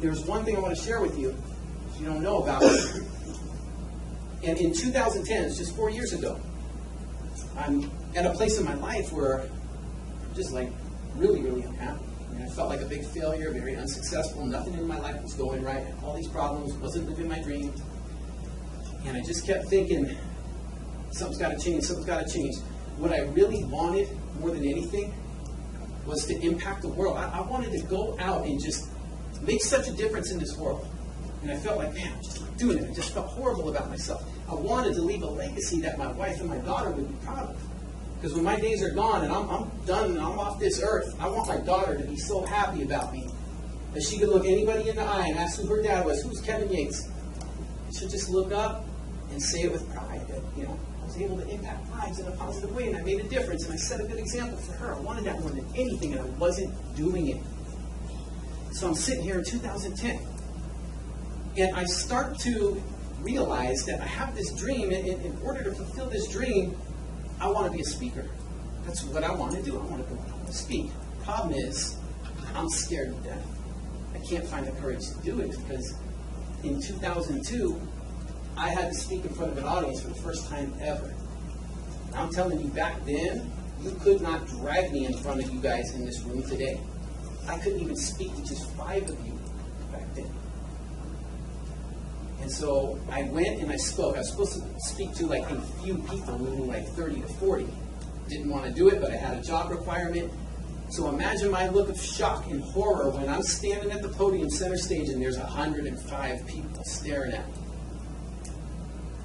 there's one thing I want to share with you, if you don't know about it. And in 2010, it's just 4 years ago, I'm at a place in my life where I'm just like really, really unhappy. I mean, I felt like a big failure, very unsuccessful. Nothing in my life was going right. I had all these problems, wasn't living my dream. And I just kept thinking, something's got to change, something's got to change. What I really wanted more than anything was to impact the world. I wanted to go out and just make such a difference in this world. And I felt like, man, I'm just not doing it. I just felt horrible about myself. I wanted to leave a legacy that my wife and my daughter would be proud of. Because when my days are gone and I'm done and I'm off this earth, I want my daughter to be so happy about me that she could look anybody in the eye and ask who her dad was, who's Kevin Yates. She'll just look up and say it with pride that, you know, I was able to impact lives in a positive way and I made a difference and I set a good example for her. I wanted that more than anything and I wasn't doing it. So I'm sitting here in 2010 and I start to realize that I have this dream, and in order to fulfill this dream, I want to be a speaker. That's what I want to do. I want to go out and speak. Problem is, I'm scared to death. I can't find the courage to do it because in 2002, I had to speak in front of an audience for the first time ever. I'm telling you, back then, you could not drag me in front of you guys in this room today. I couldn't even speak to just 5 of you back then. And so I went and I spoke. I was supposed to speak to like a few people, maybe like 30 to 40. Didn't want to do it, but I had a job requirement. So imagine my look of shock and horror when I'm standing at the podium center stage and there's 105 people staring at me.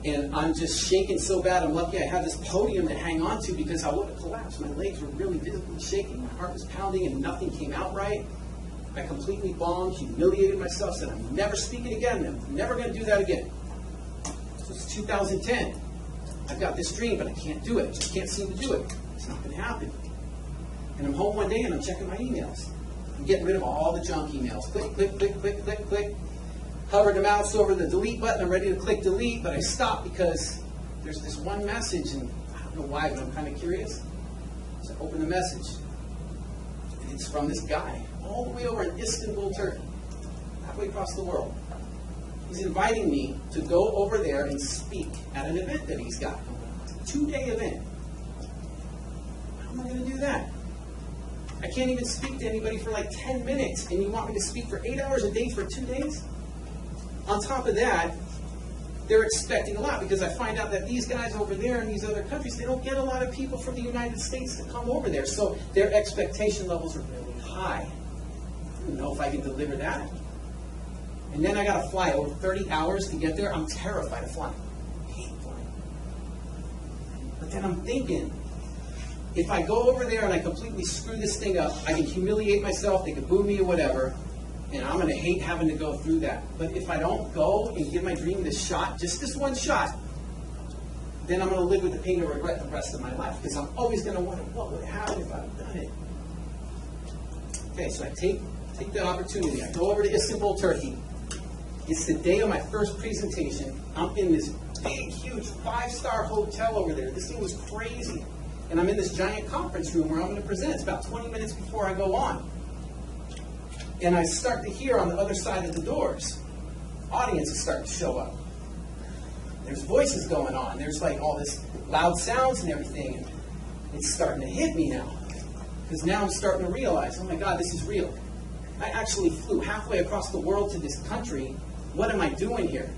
And I'm just shaking so bad. I'm lucky I had this podium to hang on to because I would have collapsed. My legs were really visibly shaking. My heart was pounding and nothing came out right. I completely bombed, humiliated myself, said I'm never speaking again. I'm never going to do that again. So it's 2010. I've got this dream, but I can't do it. I just can't seem to do it. It's not going to happen. And I'm home one day and I'm checking my emails. I'm getting rid of all the junk emails. Click, click, click, click, click, click. Hover the mouse over the delete button. I'm ready to click delete, but I stop because there's this one message, and I don't know why, but I'm kind of curious. So I open the message. And it's from this guy, all the way over in Istanbul, Turkey, halfway across the world. He's inviting me to go over there and speak at an event that he's got. A 2-day event. How am I going to do that? I can't even speak to anybody for like 10 minutes, and you want me to speak for 8 hours a day for 2 days? On top of that, they're expecting a lot because I find out that these guys over there in these other countries, they don't get a lot of people from the United States to come over there. So their expectation levels are really high. I don't know if I can deliver that. And then I got to fly over 30 hours to get there. I'm terrified of flying. I hate flying. But then I'm thinking, if I go over there and I completely screw this thing up, I can humiliate myself, they can boo me or whatever, and I'm going to hate having to go through that. But if I don't go and give my dream this shot, just this one shot, then I'm going to live with the pain and regret the rest of my life because I'm always going to wonder, what would happen if I'd done it? Okay, so I take the opportunity. I go over to Istanbul, Turkey. It's the day of my first presentation. I'm in this big, huge 5-star hotel over there. This thing was crazy. And I'm in this giant conference room where I'm going to present. It's about 20 minutes before I go on. And I start to hear on the other side of the doors, audiences start to show up. There's voices going on. There's like all this loud sounds and everything. And it's starting to hit me now. Because now I'm starting to realize, oh my God, this is real. I actually flew halfway across the world to this country. What am I doing here?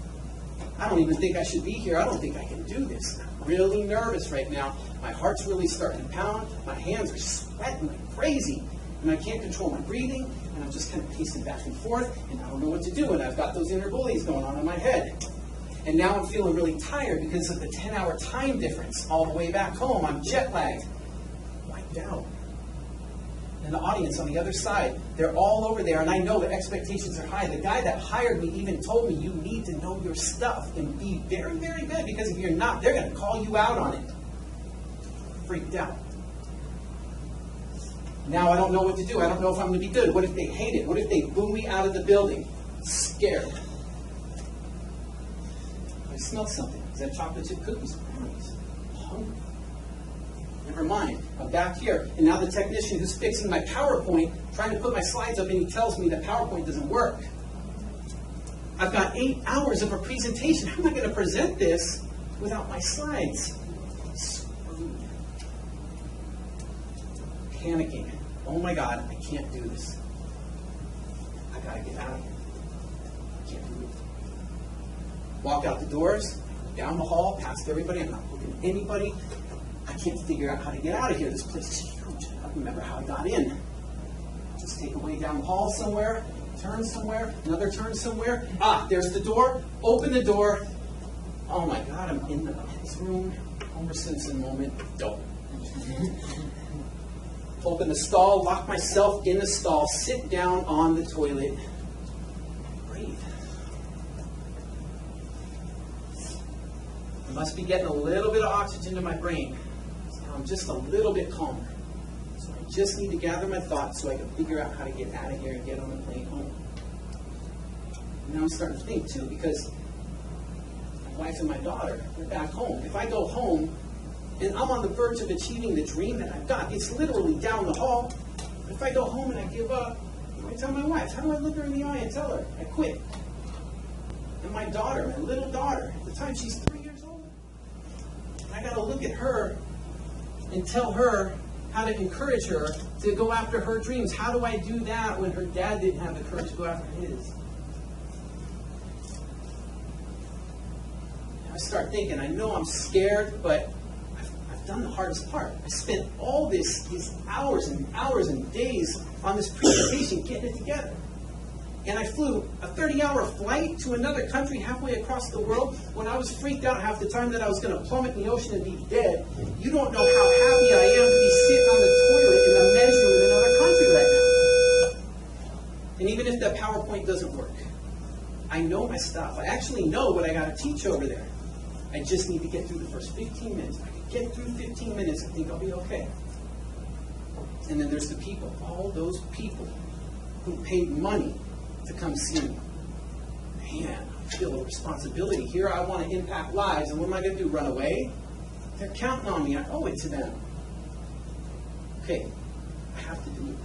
I don't even think I should be here. I don't think I can do this. I'm really nervous right now. My heart's really starting to pound. My hands are sweating like crazy. And I can't control my breathing. And I'm just kind of pacing back and forth. And I don't know what to do. And I've got those inner bullies going on in my head. And now I'm feeling really tired because of the 10-hour time difference all the way back home. I'm jet lagged. Wiped out. And the audience on the other side, they're all over there, and I know the expectations are high. The guy that hired me even told me, you need to know your stuff and be very, very good, because if you're not, they're going to call you out on it. Freaked out. Now I don't know what to do. I don't know if I'm going to be good. What if they hate it? What if they boo me out of the building? Scared. I smelled something. Is that chocolate chip cookies? Hungry. Never mind, I'm back here. And now the technician who's fixing my PowerPoint, trying to put my slides up, and he tells me that PowerPoint doesn't work. I've got 8 hours of a presentation. How am I going to present this without my slides? Screwed. Panicking. Oh my God, I can't do this. I got to get out of here. I can't do it. Walk out the doors, down the hall, past everybody. I'm not looking at anybody. I can't figure out how to get out of here. This place is huge. I don't remember how I got in. Just take a way down the hall somewhere, turn somewhere, another turn somewhere. Ah, there's the door. Open the door. Oh my God, I'm in this room. Homer Simpson moment. Don't. Open the stall, lock myself in the stall, sit down on the toilet, breathe. I must be getting a little bit of oxygen to my brain. So I'm just a little bit calmer. So I just need to gather my thoughts so I can figure out how to get out of here and get on the plane home. And now I'm starting to think too, because my wife and my daughter are back home. If I go home, and I'm on the verge of achieving the dream that I've got. It's literally down the hall. If I go home and I give up, I tell my wife, how do I look her in the eye and tell her I quit? And my daughter, my little daughter, at the time she's 3 years old, I got to look at her and tell her how to encourage her to go after her dreams. How do I do that when her dad didn't have the courage to go after his? I start thinking, I know I'm scared, but done the hardest part. I spent all these hours and hours and days on this presentation getting it together. And I flew a 30-hour flight to another country halfway across the world when I was freaked out half the time that I was going to plummet in the ocean and be dead. You don't know how happy I am to be sitting on the toilet in the men's room in another country right now. And even if that PowerPoint doesn't work, I know my stuff. I actually know what I got to teach over there. I just need to get through the first 15 minutes. I can get through 15 minutes, I think I'll be okay. And then there's the people, all those people who paid money to come see me. Man, I feel a responsibility here. I want to impact lives, and what am I going to do, run away? They're counting on me. I owe it to them. Okay, I have to do it.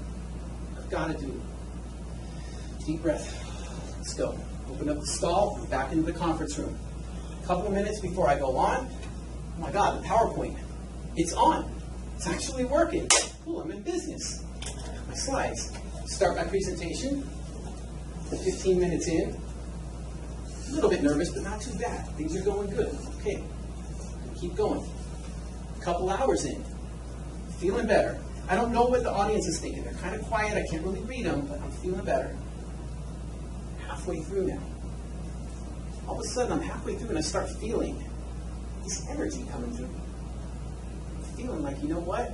I've got to do it. Deep breath. Let's go. Open up the stall, back into the conference room. A couple of minutes before I go on, oh my God, the PowerPoint, it's on. It's actually working. Cool, I'm in business. My slides. Start my presentation. 15 minutes in. A little bit nervous, but not too bad. Things are going good. Okay, keep going. A couple hours in. Feeling better. I don't know what the audience is thinking. They're kind of quiet. I can't really read them, but I'm feeling better. Halfway through now. All of a sudden, I'm halfway through and I start feeling this energy coming through me. I'm feeling like, you know what?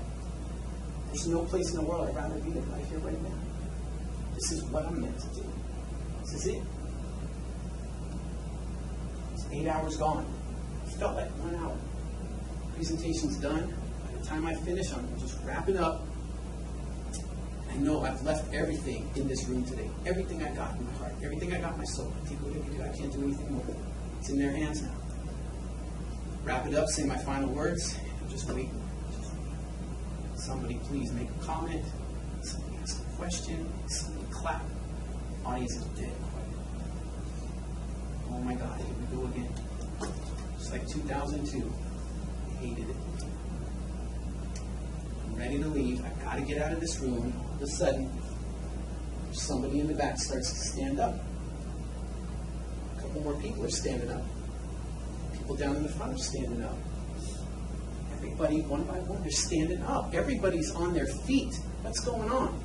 There's no place in the world I'd rather be than right here, right now. This is what I'm meant to do. This is it. It's 8 hours gone. It felt like 1 hour. Presentation's done. By the time I finish, I'm just wrapping up. I know I've left everything in this room today. Everything I got in my heart. Everything I got in my soul. I take what I can do. I can't do anything more. It's in their hands now. Wrap it up, say my final words, and just wait. Somebody please make a comment. Somebody ask a question. Somebody clap. Audience is dead quiet. Oh my God, here we go again. Just like 2002. I hated it. I'm ready to leave. I've got to get out of this room. All of a sudden, somebody in the back starts to stand up. A couple more people are standing up. People down in the front are standing up. Everybody, one by one, they're standing up. Everybody's on their feet. What's going on?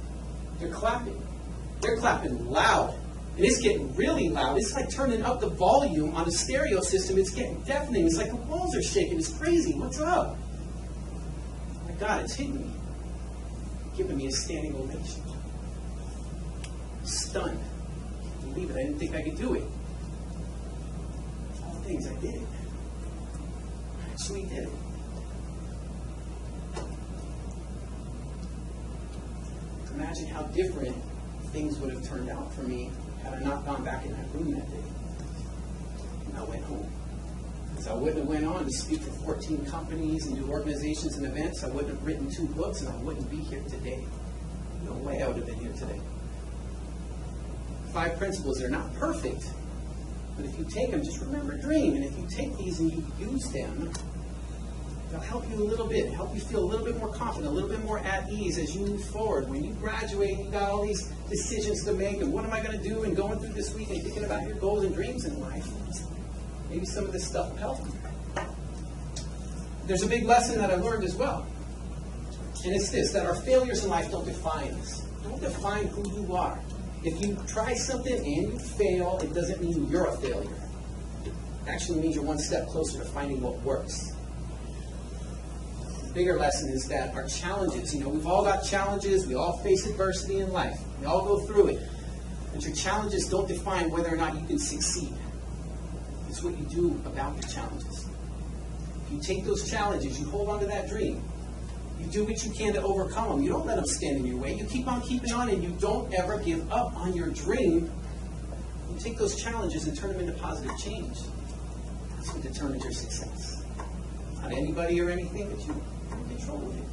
They're clapping. They're clapping loud. And it's getting really loud. It's like turning up the volume on a stereo system. It's getting deafening. It's like the walls are shaking. It's crazy. What's up? Oh my God, it's hitting me. Giving me a standing ovation. Stunned. I can't believe it. I didn't think I could do it. All the things I did. I actually did it. Imagine how different things would have turned out for me had I not gone back in that room that day. And I went home. Because I wouldn't have went on to speak for 14 companies and do organizations and events. I wouldn't have written 2 books, and I wouldn't be here today. No way I would have been here today. 5 principles, they're not perfect, But if you take them, just remember dream. And if you take these and you use them, they'll help you a little bit, help you feel a little bit more confident, a little bit more at ease as you move forward. When you graduate, you got all these decisions to make, and what am I going to do, and going through this week and thinking about your goals and dreams in life. Maybe some of this stuff will help you. There's a big lesson that I learned as well. And it's this, that our failures in life don't define us. Don't define who you are. If you try something and you fail, it doesn't mean you're a failure. It actually means you're one step closer to finding what works. The bigger lesson is that our challenges, we've all got challenges, we all face adversity in life. We all go through it. But your challenges don't define whether or not you can succeed. It's what you do about your challenges. If you take those challenges, you hold on to that dream. You do what you can to overcome them. You don't let them stand in your way. You keep on keeping on, and you don't ever give up on your dream. You take those challenges and turn them into positive change. That's what determines your success. Not anybody or anything, but you can control it.